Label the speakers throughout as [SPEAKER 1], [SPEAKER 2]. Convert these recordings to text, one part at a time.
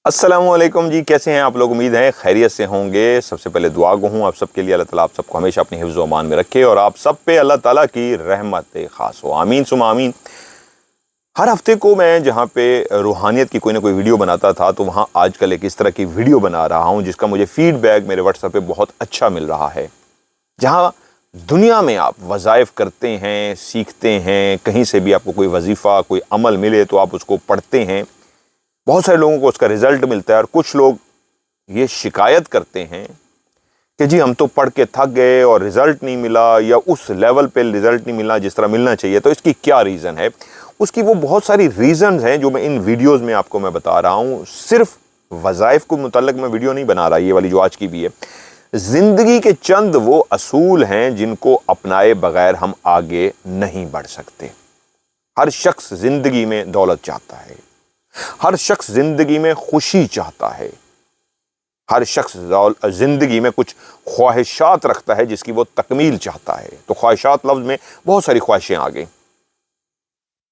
[SPEAKER 1] السلام علیکم جی، کیسے ہیں آپ لوگ؟ امید ہے خیریت سے ہوں گے۔ سب سے پہلے دعا گو ہوں آپ سب کے لیے، اللہ تعالیٰ آپ سب کو ہمیشہ اپنی حفظ و امان میں رکھے اور آپ سب پہ اللہ تعالیٰ کی رحمت خاص ہو، آمین ثم آمین۔ ہر ہفتے کو میں جہاں پہ روحانیت کی کوئی نہ کوئی ویڈیو بناتا تھا، تو وہاں آج کل ایک اس طرح کی ویڈیو بنا رہا ہوں جس کا مجھے فیڈ بیک میرے واٹس ایپ پہ بہت اچھا مل رہا ہے۔ جہاں دنیا میں آپ وظائف کرتے ہیں، سیکھتے ہیں، کہیں سے بھی آپ کو کوئی وظیفہ کوئی عمل ملے تو آپ اس کو پڑھتے ہیں، بہت سارے لوگوں کو اس کا رزلٹ ملتا ہے، اور کچھ لوگ یہ شکایت کرتے ہیں کہ جی ہم تو پڑھ کے تھک گئے اور رزلٹ نہیں ملا، یا اس لیول پہ رزلٹ نہیں ملا جس طرح ملنا چاہیے۔ تو اس کی کیا ریزن ہے؟ اس کی وہ بہت ساری ریزنز ہیں جو میں ان ویڈیوز میں آپ کو میں بتا رہا ہوں۔ صرف وظائف کو متعلق میں ویڈیو نہیں بنا رہا، یہ والی جو آج کی بھی ہے۔ زندگی کے چند وہ اصول ہیں جن کو اپنائے بغیر ہم آگے نہیں بڑھ سکتے۔ ہر شخص زندگی میں دولت چاہتا ہے، ہر شخص زندگی میں خوشی چاہتا ہے، ہر شخص زندگی میں کچھ خواہشات رکھتا ہے جس کی وہ تکمیل چاہتا ہے۔ تو خواہشات لفظ میں بہت ساری خواہشیں آ گئیں۔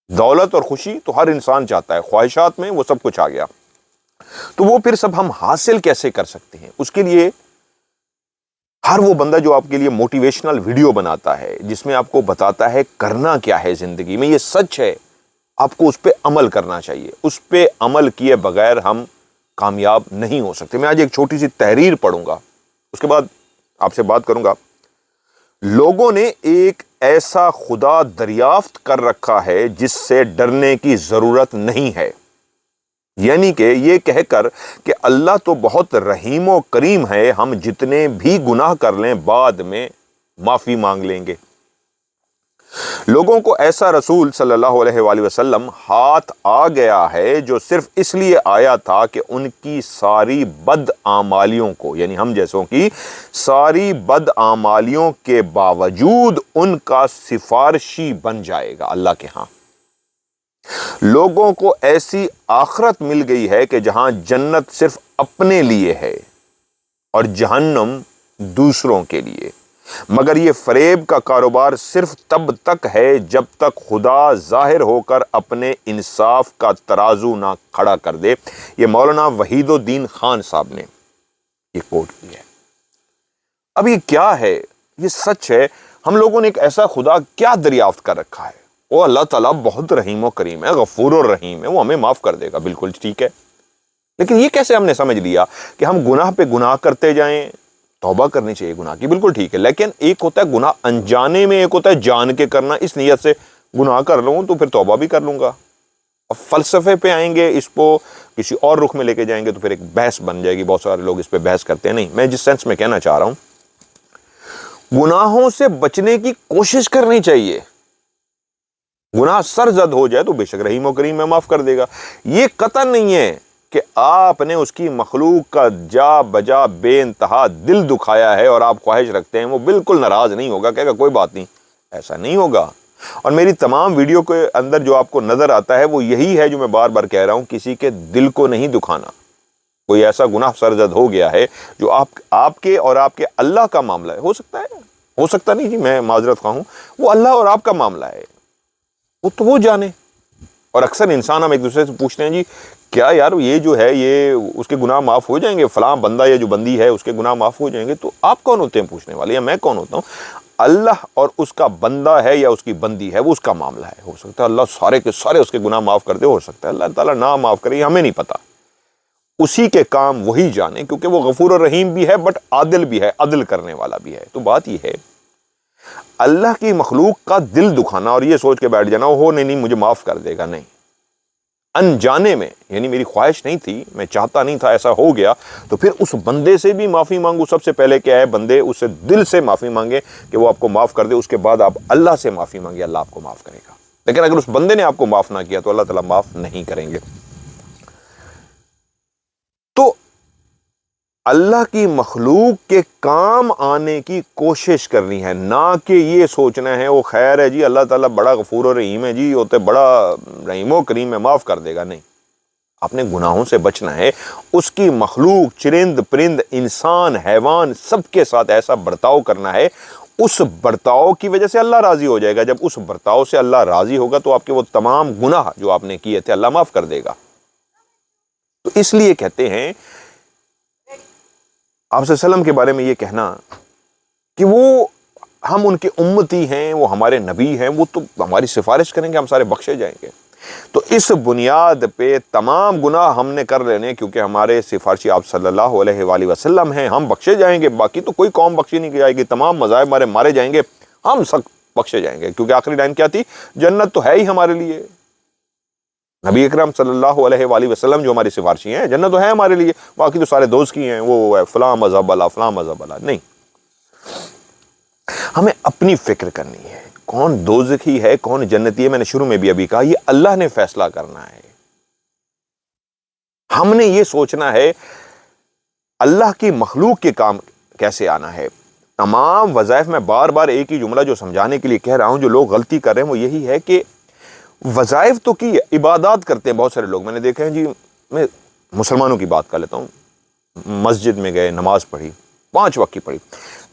[SPEAKER 1] دولت اور خوشی تو ہر انسان چاہتا ہے، خواہشات میں وہ سب کچھ آ گیا۔ تو وہ پھر سب ہم حاصل کیسے کر سکتے ہیں؟ اس کے لیے ہر وہ بندہ جو آپ کے لیے موٹیویشنل ویڈیو بناتا ہے، جس میں آپ کو بتاتا ہے کرنا کیا ہے زندگی میں، یہ سچ ہے، آپ کو اس پہ عمل کرنا چاہیے۔ اس پہ عمل کیے بغیر ہم کامیاب نہیں ہو سکتے۔ میں آج ایک چھوٹی سی تحریر پڑھوں گا، اس کے بعد آپ سے بات کروں گا۔ لوگوں نے ایک ایسا خدا دریافت کر رکھا ہے جس سے ڈرنے کی ضرورت نہیں ہے، یعنی کہ یہ کہہ کر کہ اللہ تو بہت رحیم و کریم ہے، ہم جتنے بھی گناہ کر لیں بعد میں معافی مانگ لیں گے۔ لوگوں کو ایسا رسول صلی اللہ علیہ وآلہ وسلم ہاتھ آ گیا ہے جو صرف اس لیے آیا تھا کہ ان کی ساری بدعمالیوں کو، یعنی ہم جیسوں کی ساری بدعمالیوں کے باوجود ان کا سفارشی بن جائے گا اللہ کے ہاں۔ لوگوں کو ایسی آخرت مل گئی ہے کہ جہاں جنت صرف اپنے لیے ہے اور جہنم دوسروں کے لیے، مگر یہ فریب کا کاروبار صرف تب تک ہے جب تک خدا ظاہر ہو کر اپنے انصاف کا ترازو نہ کھڑا کر دے۔ یہ مولانا وحید الدین خان صاحب نے یہ کوٹ کی ہے۔ اب یہ کیا ہے؟ یہ سچ ہے۔ ہم لوگوں نے ایک ایسا خدا کیا دریافت کر رکھا ہے؟ وہ اللہ تعالیٰ بہت رحیم و کریم ہے، غفور الرحیم ہے، وہ ہمیں معاف کر دے گا، بالکل ٹھیک ہے۔ لیکن یہ کیسے ہم نے سمجھ لیا کہ ہم گناہ پہ گناہ کرتے جائیں؟ توبہ کرنی چاہیے گناہ کی، بالکل ٹھیک ہے، لیکن ایک ہوتا ہے گناہ انجانے میں، ایک ہوتا ہے جان کے کرنا۔ اس نیت سے گناہ کر لوں تو پھر توبہ بھی کر لوں گا۔ اب فلسفے پہ آئیں گے، اس کو کسی اور رخ میں لے کے جائیں گے تو پھر ایک بحث بن جائے گی۔ بہت سارے لوگ اس پہ بحث کرتے ہیں۔ نہیں، میں جس سینس میں کہنا چاہ رہا ہوں، گناہوں سے بچنے کی کوشش کرنی چاہیے۔ گناہ سرزد ہو جائے تو بے شک رحیم و کریم میں معاف کر دے گا۔ یہ قطعا نہیں ہے کہ آپ نے اس کی مخلوق کا جا بجا بے انتہا دل دکھایا ہے اور آپ خواہش رکھتے ہیں وہ بالکل ناراض نہیں ہوگا، کہے گا کوئی بات نہیں، ایسا نہیں ہوگا۔ اور میری تمام ویڈیو کے اندر جو آپ کو نظر آتا ہے وہ یہی ہے جو میں بار بار کہہ رہا ہوں، کسی کے دل کو نہیں دکھانا۔ کوئی ایسا گناہ سرزد ہو گیا ہے جو آپ کے اور آپ کے اللہ کا معاملہ ہے، ہو سکتا نہیں جی، میں معذرت خواہ ہوں، وہ اللہ اور آپ کا معاملہ ہے، وہ تو وہ جانے۔ اور اکثر انسان ہم ایک دوسرے سے پوچھتے ہیں جی کیا یار یہ جو ہے یہ اس کے گناہ معاف ہو جائیں گے، فلاں بندہ یا جو بندی ہے اس کے گناہ معاف ہو جائیں گے؟ تو آپ کون ہوتے ہیں پوچھنے والے، یا میں کون ہوتا ہوں؟ اللہ اور اس کا بندہ ہے یا اس کی بندی ہے، وہ اس کا معاملہ ہے۔ ہو سکتا ہے اللہ سارے کے سارے اس کے گناہ معاف کر دے، ہو سکتا ہے اللہ تعالیٰ نہ معاف کرے، یہ ہمیں نہیں پتا، اسی کے کام وہی جانے، کیونکہ وہ غفور الرحیم بھی ہے بٹ عادل بھی ہے، عدل کرنے والا بھی ہے۔ تو بات یہ ہے، اللہ کی مخلوق کا دل دکھانا اور یہ سوچ کے بیٹھ جانا ہو نہیں مجھے معاف کر دے گا، نہیں، انجانے میں، یعنی میری خواہش نہیں تھی، میں چاہتا نہیں تھا، ایسا ہو گیا، تو پھر اس بندے سے بھی معافی مانگو۔ سب سے پہلے کیا ہے، بندے اس سے دل سے معافی مانگے کہ وہ آپ کو معاف کر دے، اس کے بعد آپ اللہ سے معافی مانگے، اللہ آپ کو معاف کرے گا۔ لیکن اگر اس بندے نے آپ کو معاف نہ کیا تو اللہ تعالیٰ معاف نہیں کریں گے۔ تو اللہ کی مخلوق کے کام آنے کی کوشش کرنی ہے، نہ کہ یہ سوچنا ہے وہ خیر ہے جی اللہ تعالیٰ بڑا غفور و رحیم ہے جی، ہوتے بڑا رحیم و کریم ہے، معاف کر دے گا۔ نہیں، آپ نے گناہوں سے بچنا ہے۔ اس کی مخلوق چرند پرند انسان حیوان سب کے ساتھ ایسا برتاؤ کرنا ہے، اس برتاؤ کی وجہ سے اللہ راضی ہو جائے گا۔ جب اس برتاؤ سے اللہ راضی ہوگا تو آپ کے وہ تمام گناہ جو آپ نے کیے تھے اللہ معاف کر دے گا۔ تو اس لیے کہتے ہیں آپ صلی اللہ علیہ وسلم کے بارے میں یہ کہنا کہ وہ ہم ان کے امتی ہیں، وہ ہمارے نبی ہیں، وہ تو ہماری سفارش کریں گے، ہم سارے بخشے جائیں گے. تو اس بنیاد پہ تمام گناہ ہم نے کر لینے کیونکہ ہمارے سفارشی آپ صلی اللہ علیہ وآلہ وسلم ہیں، ہم بخشے جائیں گے. باقی تو کوئی قوم بخشی نہیں جائے گی، تمام مذاہب ہمارے مارے جائیں گے، ہم سب بخشے جائیں گے. کیونکہ آخری لائن کیا تھی؟ جنت تو ہے ہی ہمارے لیے. نبی اکرم صلی اللہ علیہ وآلہ وسلم جو ہماری سفارشی ہیں، جنت تو ہے ہمارے لیے، باقی تو سارے دوست کی ہیں، وہ فلاں مذہب والا فلاں مذہب والا. نہیں، ہمیں اپنی فکر کرنی ہے. کون دوزخی ہے کون جنتی ہے، میں نے شروع میں بھی ابھی کہا، یہ اللہ نے فیصلہ کرنا ہے. ہم نے یہ سوچنا ہے اللہ کی مخلوق کے کام کیسے آنا ہے. تمام وظائف میں بار بار ایک ہی جملہ جو سمجھانے کے لیے کہہ رہا ہوں، جو لوگ غلطی کر رہے ہیں وہ یہی ہے کہ وظائف تو کی، عبادات کرتے ہیں بہت سارے لوگ. میں نے دیکھا ہے جی، میں مسلمانوں کی بات کر لیتا ہوں، مسجد میں گئے، نماز پڑھی، 5 وقت کی پڑھی،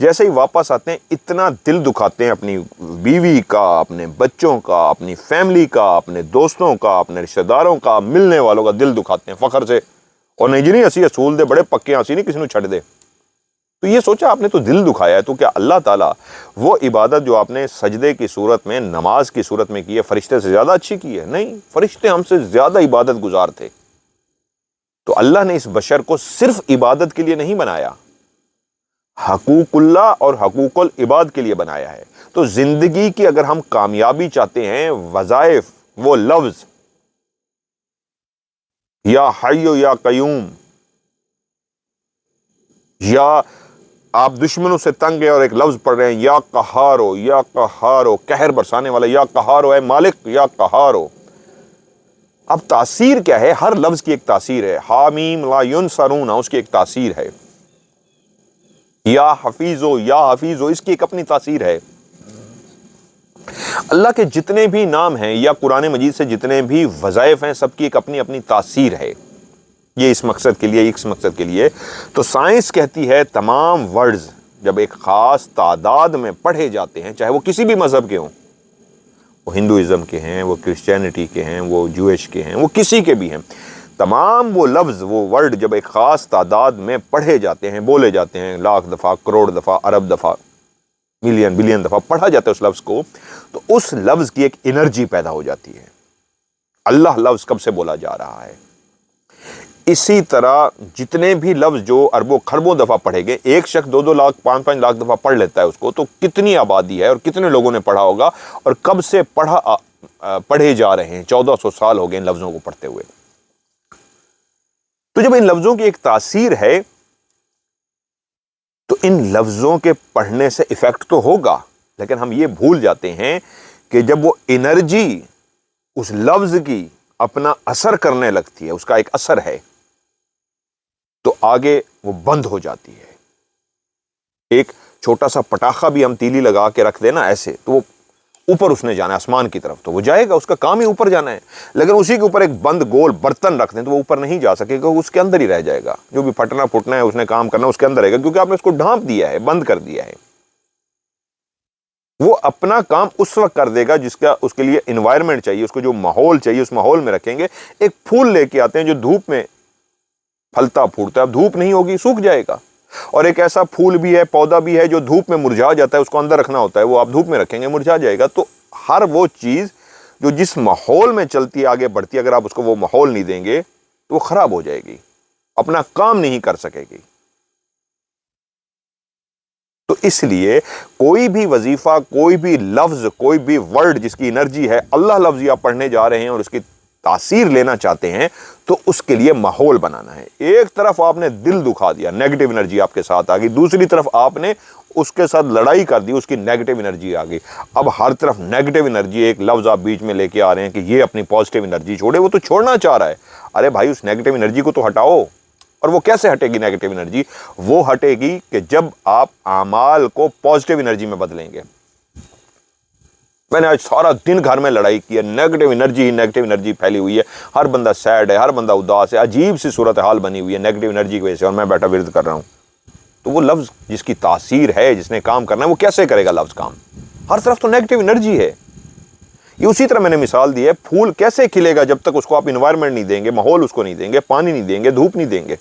[SPEAKER 1] جیسے ہی واپس آتے ہیں اتنا دل دکھاتے ہیں اپنی بیوی کا، اپنے بچوں کا، اپنی فیملی کا، اپنے دوستوں کا، اپنے رشتہ داروں کا، ملنے والوں کا دل دکھاتے ہیں فخر سے. اور نہیں جی نہیں، اسی اصول دے بڑے پکے، اسی نہیں کسی نے چھڑ دے. تو یہ سوچا آپ نے تو دل دکھایا ہے، تو کیا اللہ تعالیٰ وہ عبادت جو آپ نے سجدے کی صورت میں، نماز کی صورت میں کی ہے، فرشتے سے زیادہ اچھی کی ہے؟ نہیں، فرشتے ہم سے زیادہ عبادت گزار تھے. تو اللہ نے اس بشر کو صرف عبادت کے لیے نہیں بنایا، حقوق اللہ اور حقوق العباد کے لیے بنایا ہے. تو زندگی کی اگر ہم کامیابی چاہتے ہیں، وظائف، وہ لفظ یا حی یا قیوم، یا آپ دشمنوں سے تنگ ہیں اور ایک لفظ پڑھ رہے ہیں یا قہارو، یا قہارو، قہر برسانے والا، یا قہارو اے مالک، یا قہارو. اب تاثیر کیا ہے؟ ہر لفظ کی ایک تاثیر ہے. حامیم لا ینصرون، اس کی ایک تاثیر ہے. یا حفیظو، یا حفیظو، اس کی ایک اپنی تاثیر ہے. اللہ کے جتنے بھی نام ہیں یا قرآن مجید سے جتنے بھی وظائف ہیں، سب کی ایک اپنی اپنی تاثیر ہے. یہ اس مقصد کے لیے، اس مقصد کے لیے. تو سائنس کہتی ہے تمام ورڈز جب ایک خاص تعداد میں پڑھے جاتے ہیں، چاہے وہ کسی بھی مذہب کے ہوں، وہ ہندوازم کے ہیں، وہ کرسچینٹی کے ہیں، وہ جوئش کے ہیں، وہ کسی کے بھی ہیں، تمام وہ لفظ، وہ ورڈ جب ایک خاص تعداد میں پڑھے جاتے ہیں، بولے جاتے ہیں، لاکھ دفعہ، کروڑ دفعہ، ارب دفعہ، ملین بلین دفعہ پڑھا جاتا ہے اس لفظ کو، تو اس لفظ کی ایک انرجی پیدا ہو جاتی ہے. اللہ لفظ کب سے بولا جا رہا ہے. اسی طرح جتنے بھی لفظ جو اربوں کھربوں دفعہ پڑھے گئے، ایک شخص 2-2 لاکھ 5-5 لاکھ دفعہ پڑھ لیتا ہے اس کو، تو کتنی آبادی ہے اور کتنے لوگوں نے پڑھا ہوگا، اور کب سے پڑھے جا رہے ہیں. 1400 سال ہو گئے ان لفظوں کو پڑھتے ہوئے. تو جب ان لفظوں کی ایک تاثیر ہے تو ان لفظوں کے پڑھنے سے ایفیکٹ تو ہوگا، لیکن ہم یہ بھول جاتے ہیں کہ جب وہ انرجی اس لفظ کی اپنا اثر کرنے لگتی ہے، اس کا ایک اثر ہے، تو آگے وہ بند ہو جاتی ہے. ایک چھوٹا سا پٹاخہ بھی ہم تیلی لگا کے رکھ دینا ایسے، تو وہ اوپر اس نے جانا ہے آسمان کی طرف، تو وہ جائے گا، اس کا کام ہی اوپر جانا ہے. لیکن اسی کے اوپر ایک بند گول برتن رکھ دیں تو وہ اوپر نہیں جا سکے گا، اس کے اندر ہی رہ جائے گا. جو بھی پھٹنا پھٹنا ہے، اس نے کام کرنا اس کے اندر رہے گا، کیونکہ آپ نے اس کو ڈھانپ دیا ہے، بند کر دیا ہے. وہ اپنا کام اس وقت کر دے گا جس کا اس کے لیے انوائرمنٹ چاہیے، اس کو جو ماحول چاہیے اس ماحول میں رکھیں گے. ایک پھول لے کے آتے ہیں جو دھوپ میں پھلتا پھوٹتا ہے، اب دھوپ نہیں ہوگی سوکھ جائے گا. اور ایک ایسا پھول بھی ہے، پودا بھی ہے جو دھوپ میں مرجھا جاتا ہے، اس کو اندر رکھنا ہوتا ہے، وہ آپ دھوپ میں رکھیں گے مرجھا جائے گا. تو ہر وہ چیز جو جس ماحول میں چلتی ہے، آگے بڑھتی ہے، اگر آپ اس کو وہ ماحول نہیں دیں گے تو وہ خراب ہو جائے گی، اپنا کام نہیں کر سکے گی. تو اس لیے کوئی بھی وظیفہ، کوئی بھی لفظ، کوئی بھی ورڈ جس کی انرجی ہے، اللہ لفظ آپ پڑھنے جا رہے ہیں اور اس کی تاثیر لینا چاہتے ہیں، تو اس کے لیے ماحول بنانا ہے. ایک طرف آپ نے دل دکھا دیا، نیگیٹو انرجی آپ کے ساتھ آ گئی، دوسری طرف آپ نے اس کے ساتھ لڑائی کر دی، اس کی نیگیٹو انرجی آ گئی. اب ہر طرف نیگیٹو انرجی، ایک لفظ آپ بیچ میں لے کے آ رہے ہیں کہ یہ اپنی پازیٹیو انرجی چھوڑے، وہ تو چھوڑنا چاہ رہا ہے. ارے بھائی، اس نیگیٹو انرجی کو تو ہٹاؤ. اور وہ کیسے ہٹے گی نیگیٹو انرجی؟ وہ ہٹے گی کہ جب آپ اعمال کو پازیٹیو انرجی میں بدلیں گے. میں نے آج سارا دن گھر میں لڑائی کی ہے، نیگیٹو انرجی پھیلی ہوئی ہے، ہر بندہ سیڈ ہے، ہر بندہ اداس ہے، عجیب سی صورتحال بنی ہوئی ہے نیگیٹو انرجی کی وجہ سے، اور میں بیٹھا ورد کر رہا ہوں. تو وہ لفظ جس کی تاثیر ہے، جس نے کام کرنا ہے، وہ کیسے کرے گا لفظ کام؟ ہر طرف تو نیگیٹو انرجی ہے. یہ اسی طرح میں نے مثال دی ہے، پھول کیسے کھلے گا جب تک اس کو آپ انوائرمنٹ نہیں دیں گے، ماحول اس کو نہیں دیں گے، پانی نہیں دیں گے، دھوپ نہیں دیں گے۔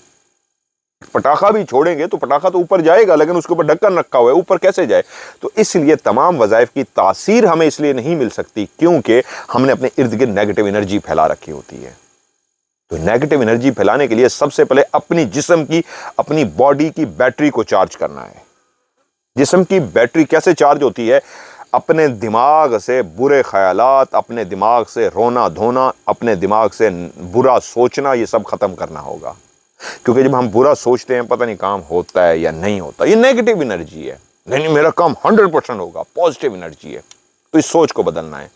[SPEAKER 1] پٹاخہ بھی چھوڑیں گے تو پٹاخہ تو اوپر جائے گا، لیکن اس کے اوپر ڈھکن رکھا ہوا ہے، اوپر کیسے جائے؟ تو اس لیے تمام وظائف کی تاثیر ہمیں اس لیے نہیں مل سکتی کیونکہ ہم نے اپنے ارد گرد نیگیٹو انرجی پھیلا رکھی ہوتی ہے۔ تو نیگیٹو انرجی پھیلانے کے لیے سب سے پہلے اپنی جسم کی، اپنی باڈی کی بیٹری کو چارج کرنا ہے۔ جسم کی بیٹری کیسے چارج ہوتی ہے؟ اپنے دماغ سے برے خیالات، اپنے دماغ سے رونا دھونا، اپنے دماغ سے برا سوچنا، یہ سب ختم کرنا ہوگا۔ کیونکہ جب ہم برا سوچتے ہیں پتہ نہیں کام ہوتا ہے یا نہیں ہوتا، یہ نیگیٹو انرجی ہے۔ نہیں میرا کام 100% ہوگا، پازیٹیو انرجی ہے۔ تو اس سوچ کو بدلنا ہے،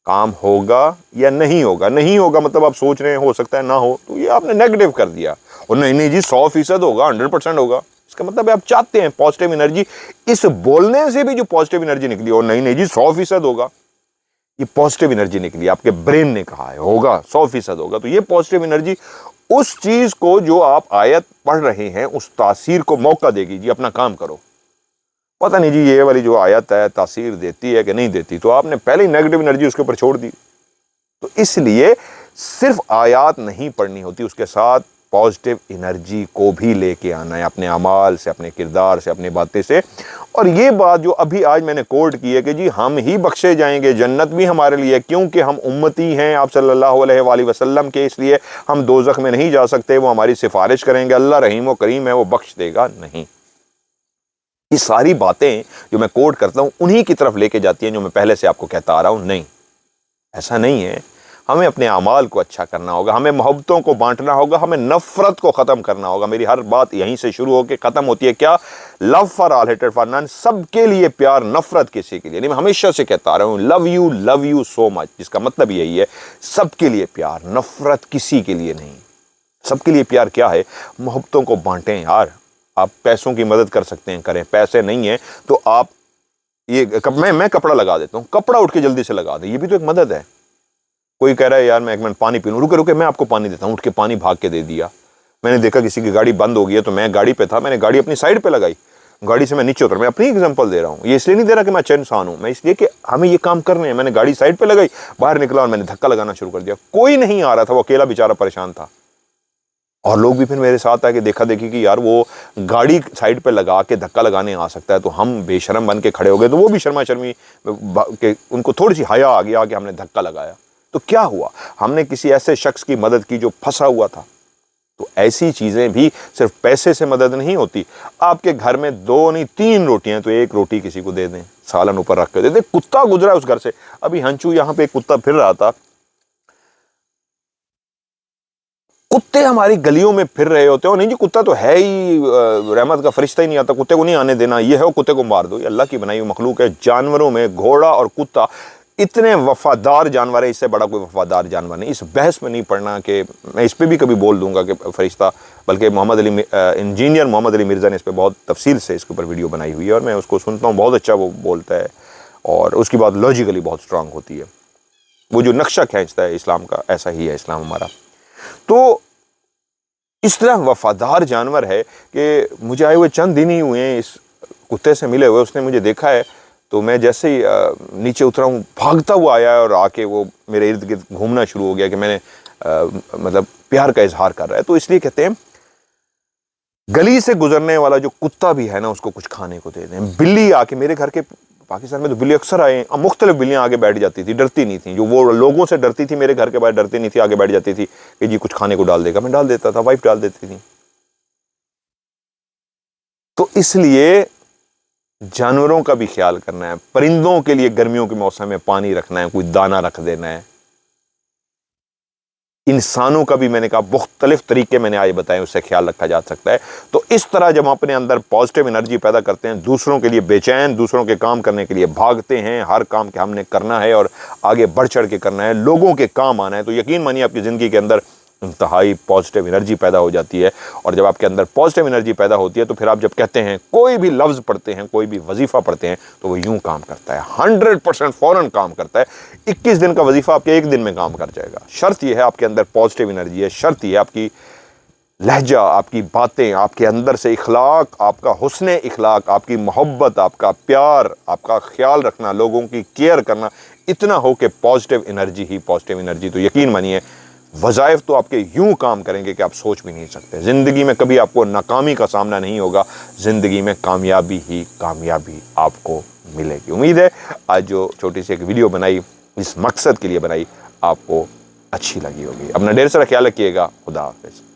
[SPEAKER 1] کام ہوگا یا نہیں ہوگا۔ نہیں ہوگا مطلب آپ سوچ رہے ہیں ہو سکتا ہے نہ ہو، تو یہ آپ نے نیگیٹو کر دیا۔ اور نہیں جی 100% ہوگا، 100% ہوگا، اس کا مطلب ہے آپ چاہتے ہیں پازیٹیو انرجی۔ اس بولنے سے بھی جو پازیٹیو انرجی نکلی، اور نہیں جی 100% ہوگا، یہ پازیٹیو انرجی نکلی، آپ کے برین نے کہا ہے ہوگا 100% ہوگا۔ تو یہ پازیٹیو انرجی اس چیز کو جو آپ آیت پڑھ رہے ہیں اس تاثیر کو موقع دے گی، جی اپنا کام کرو۔ پتہ نہیں جی یہ والی جو آیت ہے تاثیر دیتی ہے کہ نہیں دیتی، تو آپ نے پہلے ہی نیگیٹو انرجی اس کے اوپر چھوڑ دی۔ تو اس لیے صرف آیات نہیں پڑھنی ہوتی، اس کے ساتھ پازیٹیو انرجی کو بھی لے کے آنا ہے، اپنے اعمال سے، اپنے کردار سے، اپنی باتیں سے۔ اور یہ بات جو ابھی آج میں نے کوٹ کی ہے کہ جی ہم ہی بخشے جائیں گے، جنت بھی ہمارے لیے، کیونکہ ہم امتی ہیں آپ صلی اللہ علیہ وآلہ وسلم کے، اس لیے ہم دوزخ میں نہیں جا سکتے۔ وہ ہماری سفارش کریں گے، اللہ رحیم و کریم ہے، وہ بخش دے گا نہیں۔ یہ ساری باتیں جو میں کوٹ کرتا ہوں انہی کی طرف لے کے جاتی ہیں جو میں پہلے سے آپ کو کہتا آ رہا ہوں۔ نہیں، ایسا نہیں ہے۔ ہمیں اپنے اعمال کو اچھا کرنا ہوگا، ہمیں محبتوں کو بانٹنا ہوگا، ہمیں نفرت کو ختم کرنا ہوگا۔ میری ہر بات یہیں سے شروع ہو کے ختم ہوتی ہے کیا؟ Love for all, hated for none, سب کے لیے پیار، نفرت کسی کے لیے نہیں۔ میں ہمیشہ سے کہتا آ رہا ہوں لو یو سو مچ، جس کا مطلب یہی ہے سب کے لیے پیار، نفرت کسی کے لیے نہیں۔ سب کے لیے پیار کیا ہے؟ محبتوں کو بانٹیں یار۔ آپ پیسوں کی مدد کر سکتے ہیں کریں، پیسے نہیں ہیں تو آپ یہ میں کپڑا لگا دیتا ہوں، کپڑا اٹھ کے جلدی سے لگا دیں، یہ بھی تو ایک مدد ہے۔ کوئی کہہ رہا ہے یار میں ایک منٹ پانی پی لوں، رکے میں آپ کو پانی دیتا ہوں، اٹھ کے پانی بھاگ کے دے دیا۔ میں نے دیکھا کسی کی گاڑی بند ہو گئی ہے تو میں گاڑی پہ تھا، میں نے گاڑی اپنی سائڈ پہ لگائی، گاڑی سے میں نیچے اتر۔ میں اپنی ایگزامپل دے رہا ہوں، یہ اس لیے نہیں دے رہا کہ میں اچھا انسان ہوں، میں اس لیے کہ ہمیں یہ کام کرنے ہیں۔ میں نے گاڑی سائڈ پہ لگائی، باہر نکلا اور میں نے دھکا لگانا شروع کر دیا۔ کوئی نہیں آ رہا تھا، وہ اکیلا بیچارہ پریشان تھا۔ اور لوگ بھی پھر میرے ساتھ آئے کہ دیکھا دیکھی کہ یار وہ گاڑی سائڈ پہ لگا کے دھکا لگانے آ سکتا ہے، تو ہم بے شرم بن کے کھڑے ہو گئے، تو وہ بھی شرما شرمی کہ ان کو تھوڑی سی حیا آ گیا کہ ہم نے دھکا لگایا۔ تو کیا ہوا؟ ہم نے کسی ایسے شخص کی مدد کی جو پھنسا ہوا تھا۔ تو ایسی چیزیں بھی صرف پیسے سے مدد نہیں ہوتی۔ آپ کے گھر میں 2 نہیں 3 روٹیاں تو 1 روٹی کسی کو دے دیں، سالن اوپر رکھ کے دے دیں۔ کتا گزرا اس گھر سے، ابھی ہنچو یہاں پہ ایک کتا پھر رہا تھا۔ کتے ہماری گلیوں میں پھر رہے ہوتے ہیں، نہیں جی کتا تو ہے ہی رحمت کا فرشتہ ہی نہیں آتا، کتے کو نہیں آنے دینا، یہ ہے وہ کتے کو مار دو۔ یہ اللہ کی بنائی ہوئی مخلوق ہے۔ جانوروں میں گھوڑا اور کتا اتنے وفادار جانور ہے، اس سے بڑا کوئی وفادار جانور نہیں۔ اس بحث میں نہیں پڑھنا کہ میں اس پہ بھی کبھی بول دوں گا کہ فرشتہ، بلکہ انجینئر محمد علی مرزا نے اس پہ بہت تفصیل سے اس کے اوپر ویڈیو بنائی ہوئی ہے، اور میں اس کو سنتا ہوں، بہت اچھا وہ بولتا ہے، اور اس کی بات لاجیکلی بہت اسٹرانگ ہوتی ہے۔ وہ جو نقشہ کھینچتا ہے اسلام کا، ایسا ہی ہے اسلام ہمارا۔ تو اس طرح وفادار جانور ہے کہ مجھے آئے ہوئے چند دن ہی ہوئے ہیں، اس کتے سے ملے ہوئے، اس نے مجھے دیکھا ہے تو میں جیسے ہی نیچے اترا ہوں بھاگتا ہوا آیا ہے، اور آ کے وہ میرے ارد گرد گھومنا شروع ہو گیا کہ میں نے مطلب پیار کا اظہار کر رہا ہے۔ تو اس لیے کہتے ہیں گلی سے گزرنے والا جو کتا بھی ہے نا اس کو کچھ کھانے کو دے دیں۔ بلی آ کے میرے گھر کے، پاکستان میں تو بلی اکثر آئے ہیں، مختلف بلیاں آگے بیٹھ جاتی تھی، ڈرتی نہیں تھیں، جو وہ لوگوں سے ڈرتی تھی میرے گھر کے باہر ڈرتی نہیں تھی، آگے بیٹھ جاتی تھی کہ جی کچھ کھانے کو ڈال دے گا۔ میں ڈال دیتا تھا، وائف ڈال دیتی تھی۔ تو اس لیے جانوروں کا بھی خیال کرنا ہے، پرندوں کے لیے گرمیوں کے موسم میں پانی رکھنا ہے، کوئی دانہ رکھ دینا ہے۔ انسانوں کا بھی میں نے کہا مختلف طریقے میں نے آج بتائے، اس سے خیال رکھا جا سکتا ہے۔ تو اس طرح جب ہم اپنے اندر پازیٹیو انرجی پیدا کرتے ہیں، دوسروں کے لیے بے چین، دوسروں کے کام کرنے کے لیے بھاگتے ہیں، ہر کام کہ ہم نے کرنا ہے اور آگے بڑھ چڑھ کے کرنا ہے، لوگوں کے کام آنا ہے، تو یقین مانیے آپ کی زندگی کے اندر انتہائی پازیٹیو انرجی پیدا ہو جاتی ہے۔ اور جب آپ کے اندر پازیٹیو انرجی پیدا ہوتی ہے تو پھر آپ جب کہتے ہیں، کوئی بھی لفظ پڑھتے ہیں، کوئی بھی وظیفہ پڑھتے ہیں، تو وہ یوں کام کرتا ہے، 100% فوراً کام کرتا ہے۔ 21 دن کا وظیفہ آپ کے 1 دن میں کام کر جائے گا۔ شرط یہ ہے آپ کے اندر پازیٹیو انرجی ہے، شرط یہ ہے آپ کی لہجہ، آپ کی باتیں، آپ کے اندر سے اخلاق، آپ کا حسن اخلاق، آپ کی محبت، آپ کا پیار، آپ کا خیال رکھنا، لوگوں کی کیئر کرنا، اتنا ہو کہ پازیٹیو انرجی ہی پازیٹیو انرجی، تو یقین مانیے وظائف تو آپ کے یوں کام کریں گے کہ آپ سوچ بھی نہیں سکتے۔ زندگی میں کبھی آپ کو ناکامی کا سامنا نہیں ہوگا، زندگی میں کامیابی ہی کامیابی آپ کو ملے گی۔ امید ہے آج جو چھوٹی سی ایک ویڈیو بنائی اس مقصد کے لیے بنائی آپ کو اچھی لگی ہوگی۔ اپنا ڈھیر سارا خیال رکھیے گا۔ خدا حافظ۔